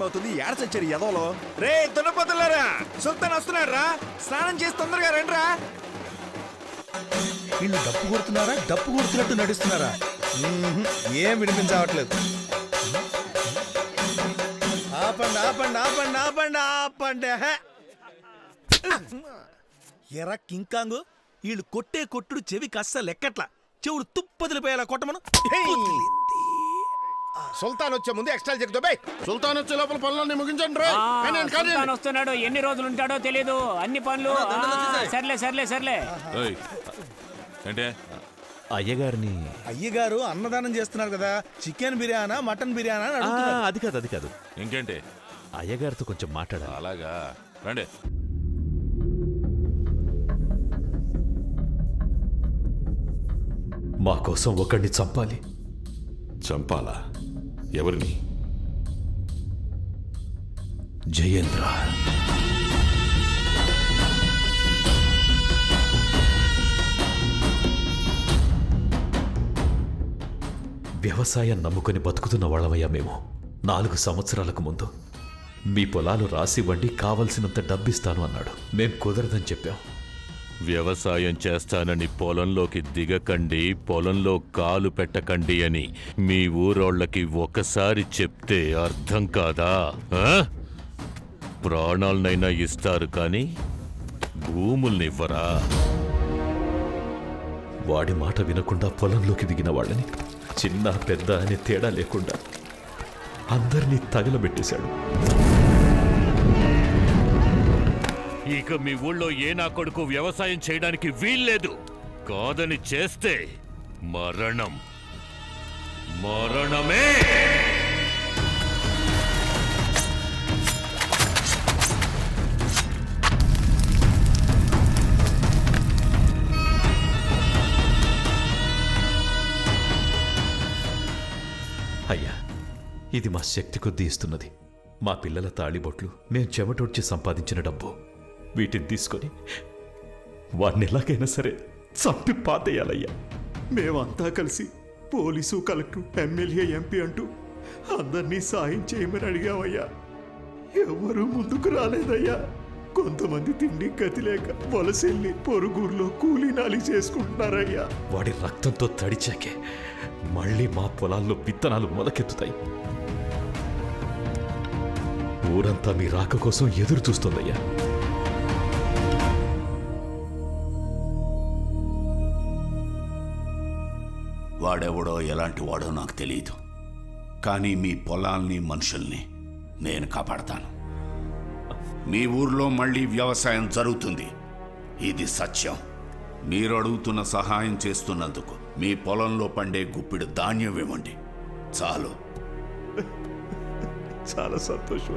అవుతుంది. ఏడ చచ్చారు ఎదవలో. రే దున్నపోతులారా, సుల్తాన్ వస్తున్నాడు రా, స్నానం చేసి తొందరగా రండిరా. వీళ్ళు డప్పు కొడుతున్నారా, డప్పు కొడుతున్నట్టు నడుస్తున్నారా? ఏం వినిపించవట్లేదు. ఆపండి ఆపండి ఆపండి ఆపండి ఆపండి. ఎరా కింకాంగు, వీళ్ళు కొట్టే కొట్టుడు చెవికి అస్సలు లెక్కట్లా. చెవుడు తుప్పదిలిపోయేలా కొట్టమను. సుల్తాన్ వచ్చే ముందు ఎక్స్ట్రా చెక్ దొబ్బే. సుల్తాన్ వచ్చే లోపల పనులన్నీ ముగించండి రా. సుల్తాన్ వస్తున్నాడు, ఎన్ని రోజులు ఉంటాడో తెలీదు. అన్ని పనులు సర్లే సర్లే సర్లే. అంటే అయ్యగారు అన్నదానం చేస్తున్నారు కదా, చికెన్ బిర్యానా మటన్ బిర్యానా అని అడుగుతున్నారు. అది కాదు ఇంకేంటి? అయ్యగారితో కొంచెం మాట్లాడాలి. అలాగా, రండి. మా కోసం ఒకడిని చంపాలి. చంపాలా? ఎవరిని? జయేంద్ర. వ్యవసాయం నమ్ముకొని బతుకుతున్న వాళ్ళమయ్యా మేము. 4 సంవత్సరాలకు ముందు మీ పొలాలు రాసివ్వండి, కావలసినంత డబ్బిస్తాను అన్నాడు. మేం కుదరదని చెప్పాం. వ్యవసాయం చేస్తానని పొలంలోకి దిగకండి, పొలంలో కాలు పెట్టకండి అని మీ ఊరోళ్ళకి ఒకసారి చెప్తే అర్థం కాదా? ప్రాణాలనైనా ఇస్తారు కానీ భూముల్నివ్వరా? వాడి మాట వినకుండా పొలంలోకి దిగిన వాళ్ళని చిన్న పెద్ద అనే తేడా లేకుండా అందరినీ తగలబెట్టేశాడు. ఇక మీ ఊళ్ళో ఏ నా కొడుకు వ్యవసాయం చేయడానికి వీల్లేదు. కాదని చేస్తే మరణం. మరణమే. అయ్యా, ఇది మా శక్తి కొద్దీ ఇస్తున్నది. మా పిల్లల తాళిబొట్లు, నేను చెమటొడ్చి సంపాదించిన డబ్బు. వీటిని తీసుకొని వాడిని ఎలాగైనా సరే చంపి పాతేయాలయ్యా. మేమంతా కలిసి పోలీసు, కలెక్టర్, ఎమ్మెల్యే, ఎంపీ అంటూ అందరినీ సాయం చేయమని అడిగామయ్యా. ఎవరూ ముందుకు రాలేదయ్యా. కొంతమంది తిండి గతి లేక వలసెళ్ళి పొరుగురులో కూలీనాలి చేసుకుంటున్నారయ్యా. వాడి రక్తంతో తడిచాకే మళ్ళీ మా పొలాల్లో విత్తనాలు మొలకెత్తుతాయి. ఊరంతా మీ రాక కోసం ఎదురు చూస్తుందయ్యా. వాడెవడో ఎలాంటి వాడో నాకు తెలియదు, కానీ మీ పొలాల్ని, మనుషుల్ని నేను కాపాడతాను. మీ ఊర్లో మళ్ళీ వ్యవసాయం జరుగుతుంది. ఇది సత్యం. మీరు అడుగుతున్న సహాయం చేస్తున్నందుకు మీ పొలంలో పండే గుప్పిడి ధాన్యం ఇవ్వండి చాలు. చాలా సంతోషం.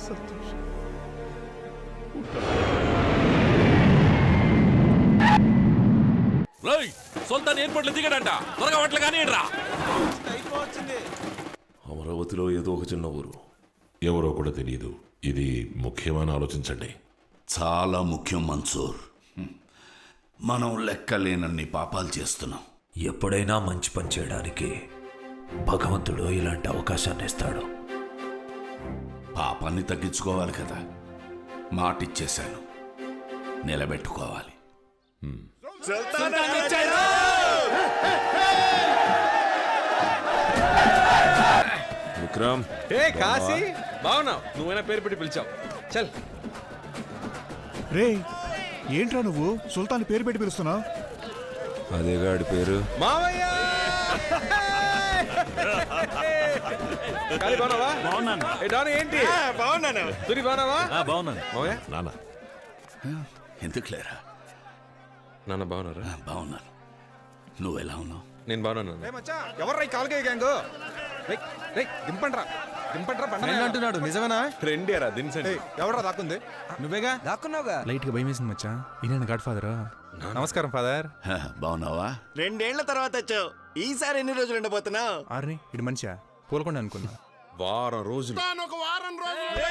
సంతోషం. సుల్తాన్ ఎయిర్పోర్ట్ లో దిగాడంట. త్వరగా వాటిలో కానీ రా. అమరావతిలో ఏదో ఒక చిన్న ఊరు, ఎవరో కూడా తెలియదు. ఇది ముఖ్యమని ఆలోచించండి. చాలా ముఖ్యం మన్సూర్. మనం లెక్కలేనన్ని పాపాలు చేస్తున్నాం. ఎప్పుడైనా మంచి పని చేయడానికి భగవంతుడు ఇలాంటి అవకాశాన్ని ఇస్తాడు. పాపాన్ని తగ్గించుకోవాలి కదా. మాటిచ్చేశాను, నిలబెట్టుకోవాలి. విక్రమ్, కాశీ బావునా, నువ్వైనా పేరు పెట్టి పిలిచావు. చల్. రే ఏంట్రా నువ్వు సుల్తాన్ పేరు పెట్టి పిలుస్తున్నావు? అదే గాడి పేరు. మావయ్య ఏంటి? బాగున్నాను. బాగున్నాను. నాన్న ఎందుకు లేరా? నాన్న బాగున్నారా? బాగున్నాను. నువ్వెలా ఉన్నావు? నేను బాగున్నాను. ఎవర్రా కాల్గే గ్యాంగ్? దింపండ్రా దింపండ్రా. అంటున్నాడు నిజమేనా? ట్రెండేరా దించండి. ఎవర్రా దాక్కుంది? నువ్వేగా దాక్కున్నావుగా. లైట్ గా భయం వేసింది మచ్చా. ఈయన గాడ్ ఫాదర్. నమస్కారం ఫాదర్. బాగున్నావా? 2 ఏళ్ల తర్వాత వచ్చావు. ఈసారి ఎన్ని రోజులు ఉండబోతున్నావు? ఆర్ని ఇటు మనిషా పోలకుండా అనుకున్నా. వారం రోజులు. ఒక వారం రోజులు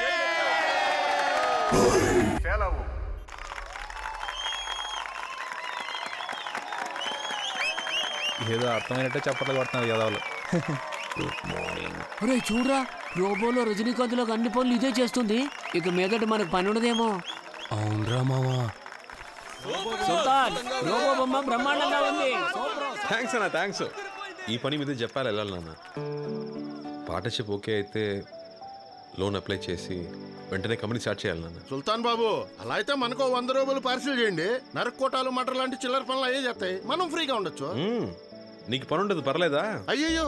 ఏదో అర్థమైనట్టే చప్పట్లు కొడుతున్నారు యదవులు. ఒరే చూడరా, రోబోలో రజనీకాంత్లో అన్ని పనులు ఇదే చేస్తుంది. ఇక మీదట మనకు పని ఉండదేమో. అవునరా మావా. సుల్తాన్, రోబో బొమ్మ బ్రహ్మాండంగా ఉంది. థ్యాంక్స్ అన్న, థ్యాంక్స్. ఈ పని మీద చెప్పాలి వెళ్ళాలి నాన్న. పార్ట్నర్షిప్ ఓకే అయితే లోన్ అప్లై చేసి వెంటనే కంపెనీ స్టార్ట్ చేయాలి నాన్న. సుల్తాన్ బాబు, అలా అయితే మనకు 100 రూపాయలు పార్సిల్ చేయండి. నరకోటాలు మటర్ లాంటి చిల్లర పనులు అయ్యే చేస్తాయి, మనం ఫ్రీగా ఉండొచ్చు. నీకు పని ఉండదు, పర్లేదా? అయ్యయ్యో,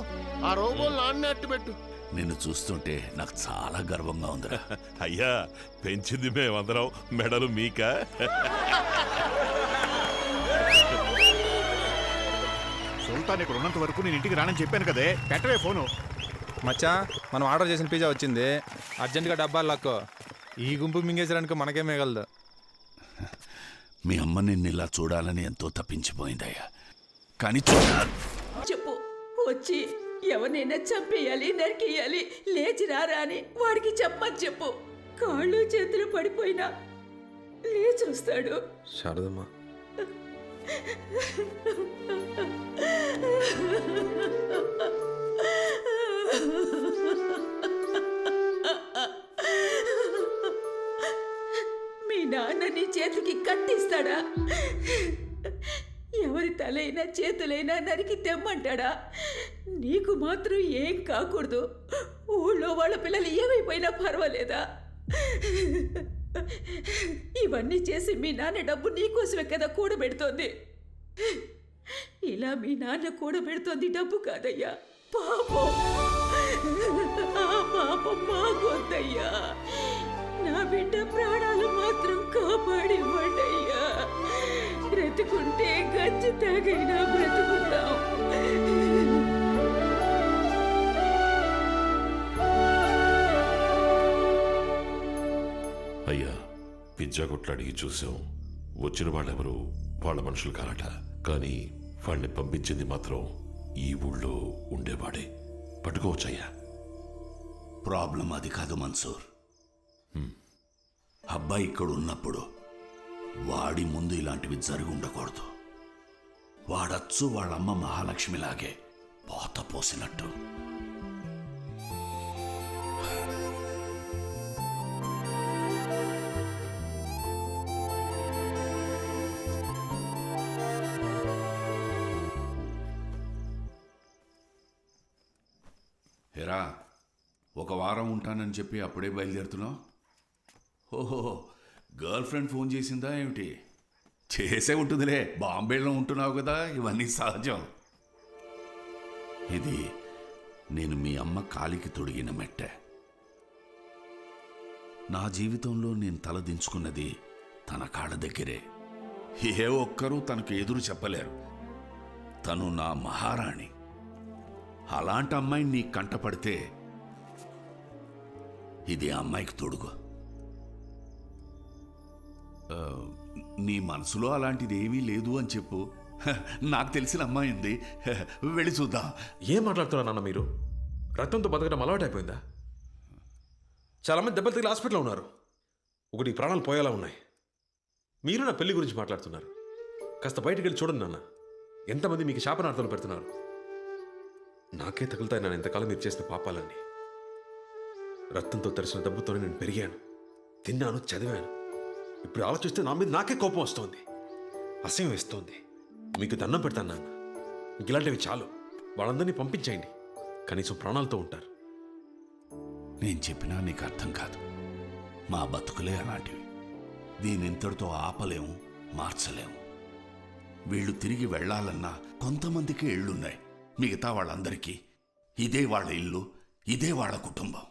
ఆ రోబోలు నాన్నే అట్టు పెట్టు. నిన్ను చూస్తుంటే నాకు చాలా గర్వంగా ఉందిరా. అయ్యా, పెంచింది మేమందరం, మెడలు మీక. సుల్తాన్ ఇక్కడ ఉన్నంత వరకు నేను ఇంటికి రానని చెప్పాను కదే, పెట్టవే ఫోను. మచ్చా, మనం ఆర్డర్ చేసిన పిజ్జా వచ్చింది. అర్జెంటుగా డబ్బాలు లాక్కో. ఈ గుంపు మింగేసడానికి మనకే మిగలదు. మీ అమ్మ నిన్ను ఇలా చూడాలని ఎంతో తప్పించిపోయిందయ్యా. కానీ చెప్పు, వచ్చి ఎవరినైనా చంపేయాలి, నరికేయాలి, లేచి రారా అని వాడికి చెప్పని చెప్పు. కాళ్ళు చేతులు పడిపోయినా లేచి వస్తాడు. శారదమ్మా, మీ నాన్న నీ చేతికి కత్తిస్తాడా? ఎవరి తలైనా చేతులైనా నరికి తెమ్మంటాడా? నీకు మాత్రం ఏం కాకూడదు. ఊళ్ళో వాళ్ళ పిల్లలు ఏమైపోయినా పర్వాలేదా? ఇవన్నీ చేసి మీ నాన్న డబ్బు నీకోసమే కదా కూడబెడుతోంది. ఇలా మీ నాన్న కూడబెడుతోంది డబ్బు కాదయ్యా, పాపం. ఆ పాపం మాకొద్దయ్యా. నా బిడ్డ ప్రాణాలు మాత్రం కాపాడివ్వండయ్యా. బ్రతుకుంటే గచ్చి తాగైనా బ్రతుకుతాం. అయ్యా, పిజ్జా కొట్లు అడిగి చూసాం. వచ్చిన వాళ్ళెవరు వాళ్ళ మనుషులు కారట. కానీ వాడిని పంపించింది మాత్రం ఈ ఊళ్ళో ఉండేవాడే. పట్టుకోవచ్చయ్యా. ప్రాబ్లం అది కాదు మన్సూర్. అబ్బాయి ఇక్కడ ఉన్నప్పుడు వాడి ముందు ఇలాంటివి జరిగి ఉండకూడదు. వాడచ్చు వాళ్ళమ్మ మహాలక్ష్మిలాగే పోత పోసినట్టు. హేరా, ఒక వారం ఉంటానని చెప్పి అప్పుడే బయలుదేరుతున్నావు? ఓహో, గర్ల్ ఫ్రెండ్ ఫోన్ చేసిందా ఏమిటి? చేసే ఉంటుందిలే, బాంబేలో ఉంటున్నావు కదా, ఇవన్నీ సహజం. ఇది నేను మీ అమ్మ కాలికి తొడిగిన మెట్టే. నా జీవితంలో నేను తలదించుకున్నది తన కాళ్ళ దగ్గరే. ఏ ఒక్కరూ తనకు ఎదురు చెప్పలేరు. తను నా మహారాణి. అలాంటి అమ్మాయిని నీ కంటపడితే ఇది ఆ అమ్మాయికి తొడుగు. నీ మనసులో అలాంటిది ఏమీ లేదు అని చెప్పు. నాకు తెలిసిన అమ్మాయి ఉంది, వెళ్ళి చూద్దాం. ఏం మాట్లాడుతున్నారు నాన్న మీరు? రక్తంతో బతకడం అలవాటు అయిపోయిందా? చాలామంది దెబ్బలు తగిలి హాస్పిటల్లో ఉన్నారు. ఒకటి ప్రాణాలు పోయేలా ఉన్నాయి. మీరు నా పెళ్లి గురించి మాట్లాడుతున్నారు. కాస్త బయటికి వెళ్ళి చూడండి నాన్న. ఎంతమంది మీకు శాపనార్థాలు పెడుతున్నారు. నాకే తగులుతాయి నాన్న ఇంతకాలం మీరు చేసిన పాపాలన్నీ. రక్తంతో తెరిచిన దెబ్బతోనే నేను పెరిగాను, తిన్నాను, చదివాను. ఇప్పుడు ఆలోచిస్తే నా మీద నాకే కోపం వస్తోంది, అసహ్యం వేస్తోంది. మీకు దండం పెడతాను నాన్న, మీకు ఇలాంటివి చాలు. వాళ్ళందరినీ పంపించేయండి, కనీసం ప్రాణాలతో ఉంటారు. నేను చెప్పినా నీకు అర్థం కాదు. మా బతుకులే అలాంటివి. దీనింతటితో ఆపలేము, మార్చలేము. వీళ్ళు తిరిగి వెళ్లాలన్నా కొంతమందికి ఇళ్లున్నాయి. మిగతా వాళ్ళందరికీ ఇదే వాళ్ళ ఇల్లు, ఇదే వాళ్ళ కుటుంబం.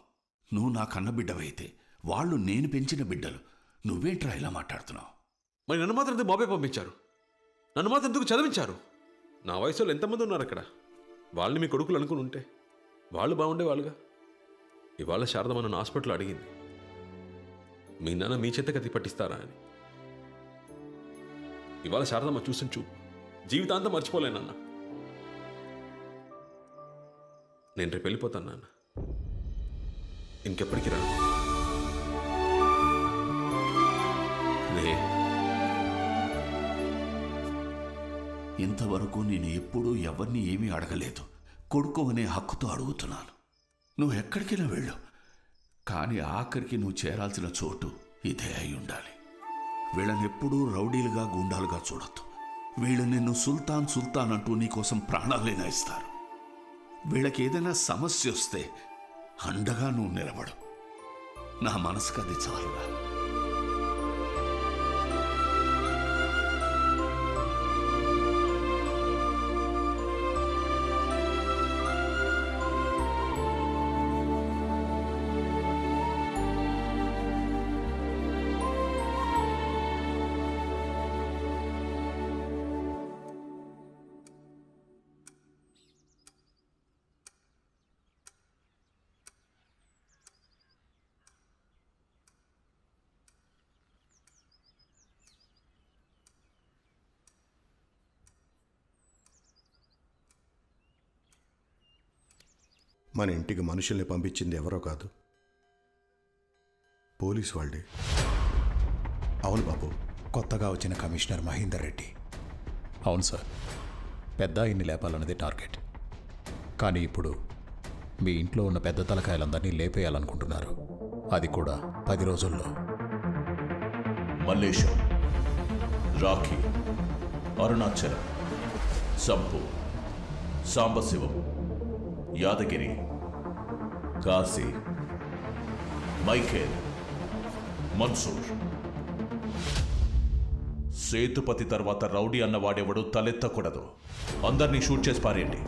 నువ్వు నా కన్న బిడ్డవైతే వాళ్ళు నేను పెంచిన బిడ్డలు. నువ్వేంట్రా ఇలా మాట్లాడుతున్నావు? మరి నన్ను మాత్రం ఎందుకు బాబాయ్ పంపించారు? నన్ను మాత్రం ఎందుకు చదివించారు? నా వయసులో ఎంతమంది ఉన్నారు అక్కడ. వాళ్ళని మీ కొడుకులు అనుకుని ఉంటే వాళ్ళు బాగుండేవాళ్ళుగా. ఇవాళ శారదమ్మ నన్ను హాస్పిటల్లో అడిగింది, మీ నాన్న మీ చేత కత్తి పట్టిస్తారా అని. ఇవాళ శారదమ్మ చూసిన చూపు జీవితాంతం మర్చిపోలేనన్న. నేను రేపు వెళ్ళిపోతాను నాన్న, ఇంకెప్పటికీ రా. ఇంతవరకు నేను ఎప్పుడూ ఎవరిని ఏమీ అడగలేదు. కొడుకు అనే హక్కుతో అడుగుతున్నాను. నువ్వు ఎక్కడికైనా వెళ్ళు, కానీ ఆఖరికి నువ్వు చేరాల్సిన చోటు ఇదే అయి ఉండాలి. వీళ్ళనెప్పుడూ రౌడీలుగా గుండాలుగా చూడొద్దు. వీళ్ళు నిన్ను సుల్తాన్ సుల్తాన్ అంటూ నీకోసం ప్రాణాలైనా ఇస్తారు. వీళ్ళకి ఏదైనా సమస్య వస్తే అండగా నువ్వు నిలబడు. నా మనసుకు అది చాలుగా. మన ఇంటికి మనుషుల్ని పంపించింది ఎవరో కాదు, పోలీసు వాళ్ళే. అవును బాబు, కొత్తగా వచ్చిన కమిషనర్ మహేందర్ రెడ్డి. అవును సార్, పెద్ద ఆయన్ని లేపాలన్నది టార్గెట్. కానీ ఇప్పుడు మీ ఇంట్లో ఉన్న పెద్ద తలకాయలందరినీ లేపేయాలనుకుంటున్నారు. అది కూడా 10 రోజుల్లో. మల్లేశం, రాఖీ, అరుణాచలం, సంపు, సాంబశివం, యాదగిరి, కాశీ, మైఖేల్, మన్సూర్. సేతుపతి తర్వాత రౌడీ అన్నవాడెవడు తలెత్తకూడదు. అందరినీ షూట్ చేసి పారేయండి.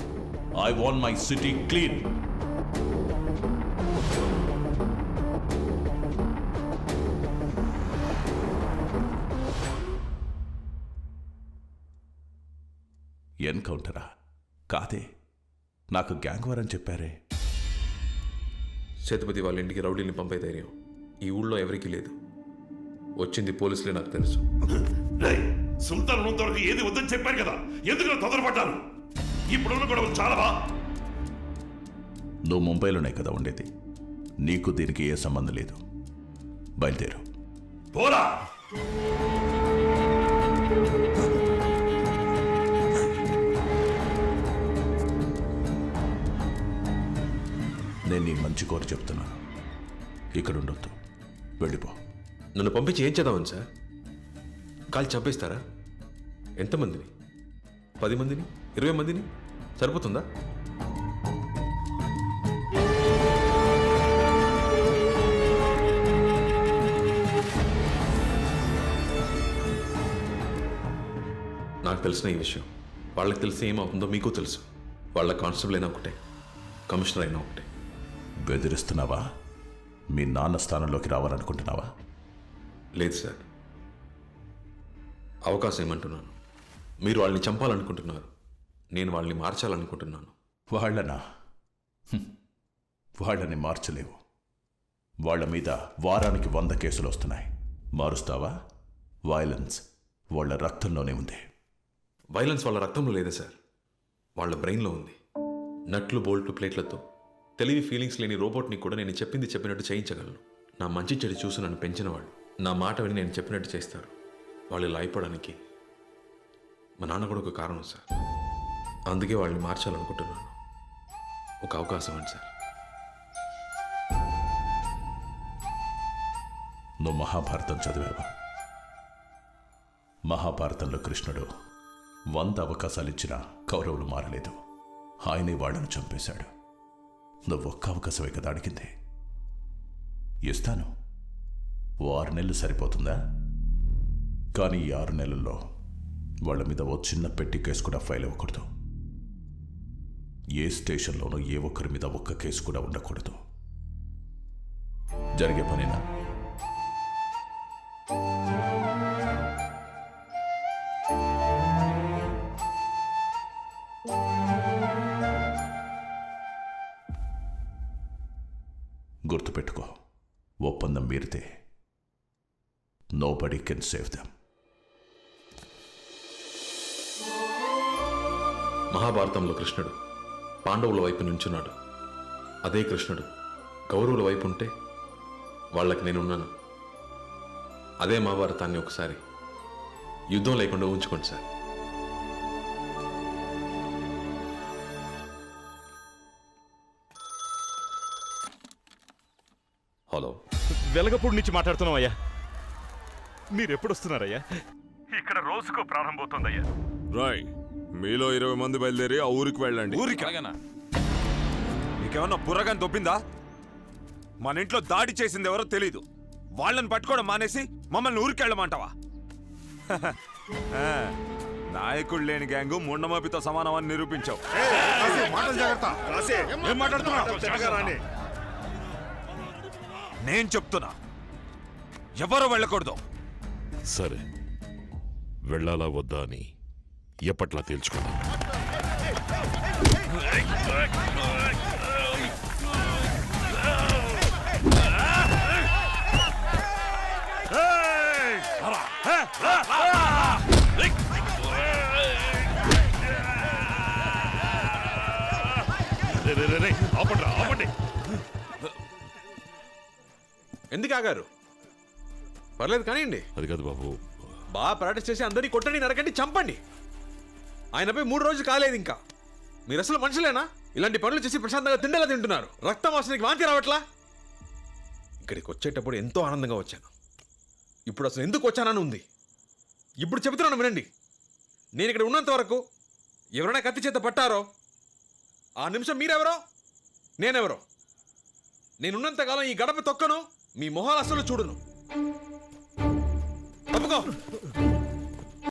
I want my city clean. ఎన్కౌంటరా? కాదే, నాకు గ్యాంగ్ వార్ అని చెప్పారే. సేతుపతి వాళ్ళ ఇంటికి రౌడీల్ని పంపే ధైర్యం ఈ ఊళ్ళో ఎవరికీ లేదు. వచ్చింది పోలీసులే, నాకు తెలుసు. సుల్తాన్ ఉన్నంతవరకు ఏది వద్దని చెప్పారు కదా, ఎందుకు తొందరపడ్డారు? ఇప్పుడున్న గొడవలు చాలావా? నువ్వు ముంబైలోనే కదా ఉండేది, నీకు దీనికి ఏ సంబంధం లేదు. బయలుదేరు. పోరా. నేను నీ మంచి కోరి చెప్తున్నాను, ఇక్కడ ఉండొద్దు, వెళ్ళిపో. నన్ను పంపించి ఏం చేద్దామని సార్? కాల్ చంపేస్తారా? ఎంతమందిని? 10 మందిని? 20 మందిని? సరిపోతుందా? నాకు తెలిసిన ఈ విషయం వాళ్ళకి తెలిసి ఏమవుతుందో మీకు తెలుసు. వాళ్ళ కానిస్టేబుల్ అయినా ఒకటే, కమిషనర్ అయినా ఒకటే. బెదిరిస్తున్నావా? మీ నాన్న స్థానంలోకి రావాలనుకుంటున్నావా? లేదు సార్, అవకాశం ఏమంటున్నాను. మీరు వాళ్ళని చంపాలనుకుంటున్నారు, నేను వాళ్ళని మార్చాలనుకుంటున్నాను. వాళ్ళనా? వాళ్ళని మార్చలేవు. వాళ్ళ మీద వారానికి 100 కేసులు వస్తున్నాయి. మారుస్తావా? వైలెన్స్ వాళ్ళ రక్తంలోనే ఉంది. వైలెన్స్ వాళ్ళ రక్తంలో లేదా సార్, వాళ్ళ బ్రెయిన్లో ఉంది. నట్లు బోల్ట్లు ప్లేట్లతో తెలివి ఫీలింగ్స్ లేని రోబోట్ని కూడా నేను చెప్పింది చెప్పినట్టు చేయించగలను. నా మంచి చెడు చూసి నన్ను పెంచిన వాళ్ళు నా మాట విని నేను చెప్పినట్టు చేస్తారు. వాళ్ళు ఇలా అయిపోవడానికి మా నాన్న కూడా ఒక కారణం సార్. అందుకే వాళ్ళని మార్చాలనుకుంటున్నాను. ఒక అవకాశం అండి సార్. నువ్వు మహాభారతం చదివావా? మహాభారతంలో కృష్ణుడు 100 అవకాశాలు ఇచ్చినా కౌరవులు మారలేదు. ఆయనే వాళ్ళను చంపేశాడు. నువ్వు ఒక్క అవకాశమే కదా అడిగింది. ఇస్తాను. 6 నెలలు సరిపోతుందా? కానీ ఈ 6 నెలల్లో వాళ్ళ మీద ఓ చిన్న పెట్టి కేసు కూడా ఫైల్ అవ్వకూడదు. ఏ స్టేషన్లోనూ ఏ ఒక్కరి మీద ఒక్క కేసు కూడా ఉండకూడదు. జరిగే పనేనా? గుర్తుపెట్టుకో, ఒప్పందం మీరితే నోబడీ కెన్ సేవ్ దెమ్. మహాభారతంలో కృష్ణుడు పాండవుల వైపు నుంచున్నాడు. అదే కృష్ణుడు కౌరవుల వైపు ఉంటే వాళ్ళకి నేనున్నాను. అదే మహాభారతాన్ని ఒకసారి యుద్ధం లేకుండా ఉంచుకోండి సార్. హలో, వెలగపూడి నుంచి మాట్లాడుతున్నాం అయ్యా. మీరు ఎప్పుడు వస్తున్నారయ్యా? ఇక్కడ రోజుకో ప్రారంభమవుతుందయ్యా. రాయ్, మీలో 20 మంది బయలుదేరి ఆ ఊరికి వెళ్ళండి. ఊరికి నీకేమన్నా బుర్రగాని దొబ్బిందా? మన ఇంట్లో దాడి చేసింది ఎవరో తెలీదు. వాళ్ళని పట్టుకోవడం మానేసి మమ్మల్ని ఊరికి వెళ్ళమంటావా? నాయకుడు లేని గ్యాంగు ముండమోపితో సమానమని నిరూపించావు. ఏం మాట్లాడుతున్నావు? నేను చెప్తున్నా, ఎవరు వెళ్ళకూడదు. సరే, వెళ్ళాలా వద్దా అని ఎప్పట్లా తేల్చుకుందాం. ఎందుకు ఆగారు? పర్లేదు కానివ్వండి. అది కాదు బాబు, బాగా ప్రాక్టీస్ చేసి అందరినీ కొట్టండి, నరకండి, చంపండి. ఆయనపై 3 రోజులు కాలేదు ఇంకా. మీరు అసలు మనుషులేనా? ఇలాంటి పనులు చేసి ప్రశాంతంగా తిండేలా తింటున్నారు. రక్తం వాసనకి వాంతి రావట్లా? ఇక్కడికి వచ్చేటప్పుడు ఎంతో ఆనందంగా వచ్చాను. ఇప్పుడు అసలు ఎందుకు వచ్చానని ఉంది. ఇప్పుడు చెబుతున్నాను వినండి. నేను ఇక్కడ ఉన్నంత వరకు ఎవరైనా కత్తి చేత పట్టారో ఆ నిమిషం మీరెవరో నేనెవరో. నేనున్నంతకాలం ఈ గడప తొక్కను, మీ మొహాలు అసలు చూడను. తప్పుకో.